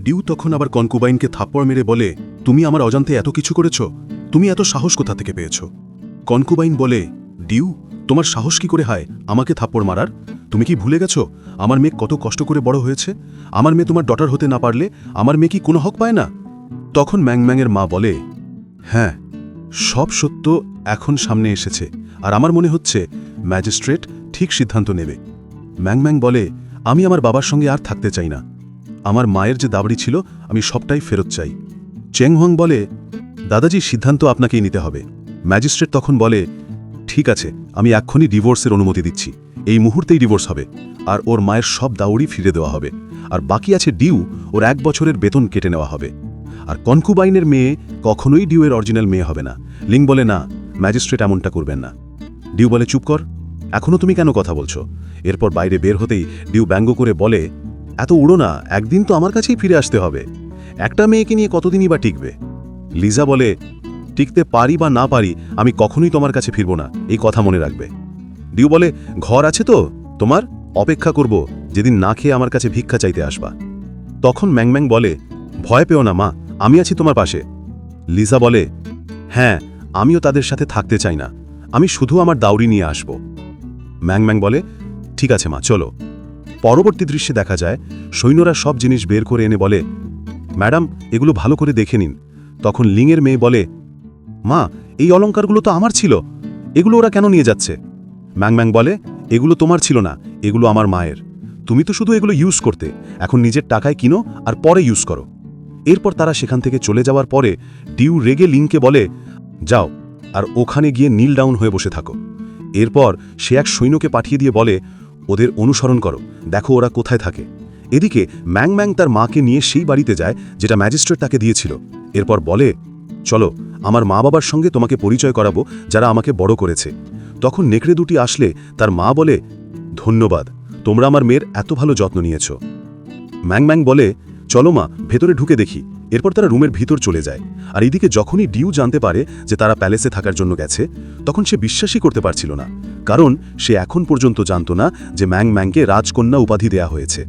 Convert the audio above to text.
Due তখন আবার কনকুবাইনকে থাপ্পড় মেরে বলে, তুমি আমার অজান্তে এত কিছু করেছ, তুমি এত সাহস কোথা থেকে পেয়েছ? কনকুবাইন বলে, ডিউ, তোমার সাহস কি করে হয় আমাকে থাপ্পড় মারার? তুমি কি ভুলে গেছো আমার মেয়ে কত কষ্ট করে বড় হয়েছে? আমার মেয়ে তোমার ডটার হতে না পারলে আমার মেয়ে কি কোনো হক পায় না? তখন ম্যাংম্যাংয়ের মা বলে, হ্যাঁ, সব সত্য এখন সামনে এসেছে, আর আমার মনে হচ্ছে ম্যাজিস্ট্রেট ঠিক সিদ্ধান্ত নেবে। ম্যাংম্যাং বলে, আমি আমার বাবার সঙ্গে আর থাকতে চাই না। আমার মায়ের যে দাবড়ি ছিল আমি সবটাই ফেরত চাই। চেংহুয়াং বলে, দাদাজি, সিদ্ধান্ত আপনাকেই নিতে হবে। ম্যাজিস্ট্রেট তখন বলে, ঠিক আছে, আমি এক্ষুনি ডিভোর্সের অনুমতি দিচ্ছি। এই মুহূর্তেই ডিভোর্স হবে, আর ওর মায়ের সব দাউড়ি ফিরে দেওয়া হবে। আর বাকি আছে ডিউ, ওর 1 বছরের বেতন কেটে নেওয়া হবে। আর কনকুবাইনের মেয়ে কখনোই ডিউয়ের অরিজিনাল মেয়ে হবে না। লিং বলে, না, ম্যাজিস্ট্রেট এমনটা করবেন না। ডিউ বলে, চুপ কর, এখনও তুমি কেন কথা বলছো? এরপর বাইরে বের হতেই ডিউ ব্যঙ্গ করে বলে, এত উড়ো না, একদিন তো আমার কাছেই ফিরে আসতে হবে। একটা মেয়েকে নিয়ে কতদিনই বা টিকবে? লিজা বলে, টিকতে পারি বা না পারি, আমি কখনোই তোমার কাছে ফিরব না, এই কথা মনে রাখবে। ডিউ বলে, ঘর আছে তো তোমার? অপেক্ষা করব যেদিন না খেয়ে আমার কাছে ভিক্ষা চাইতে আসবা। তখন ম্যাংম্যাং বলে, ভয় পেও না মা, আমি আছি তোমার পাশে। লিজা বলে, হ্যাঁ, আমিও তাদের সাথে থাকতে চাই না, আমি শুধু আমার দাউরি নিয়ে আসব। ম্যাংম্যাং বলে, ঠিক আছে মা, চলো। পরবর্তী দৃশ্যে দেখা যায় সৈন্যরা সব জিনিস বের করে এনে বলে, ম্যাডাম, এগুলো ভালো করে দেখে নিন। তখন লিংয়ের মেয়ে বলে, মা, এই অলংকারগুলো তো আমার ছিল, এগুলো ওরা কেন নিয়ে যাচ্ছে? ম্যাংম্যাং বলে, এগুলো তোমার ছিল না, এগুলো আমার মায়ের। তুমি তো শুধু এগুলো ইউজ করতে, এখন নিজের টাকায় কিনো আর পরে ইউজ করো। এরপর তারা সেখান থেকে চলে যাওয়ার পরে ডিউ রেগে লিংকে বলে, যাও আর ওখানে গিয়ে নীল ডাউন হয়ে বসে থাকো। এরপর সে এক সৈন্যকে পাঠিয়ে দিয়ে বলে, ওদের অনুসরণ করো, দেখো ওরা কোথায় থাকে। এদিকে ম্যাংম্যাং তার মাকে নিয়ে সেই বাড়িতে যায় যেটা ম্যাজিস্ট্রেট তাকে দিয়েছিল। এরপর বলে, চলো, আমার মা বাবার সঙ্গে তোমাকে পরিচয় করাবো, যারা আমাকে বড় করেছে। তখন নেকড়ে দুটি আসলে তার মা বলে, ধন্যবাদ, তোমরা আমার মেয়ের এত ভালো যত্ন নিয়েছ। ম্যাংম্যাং বলে, চলো মা, ভেতরে ঢুকে দেখি। এরপর তারা রুমের ভিতর চলে যায়। আর এদিকে যখনই ডিউ জানতে পারে যে তারা প্যালেসে থাকার জন্য গেছে, তখন সে বিশ্বাসই করতে পারছিল না, কারণ সে এখন পর্যন্ত জানত না যে ম্যাংম্যাংকে রাজকন্যা উপাধি দেয়া হয়েছে।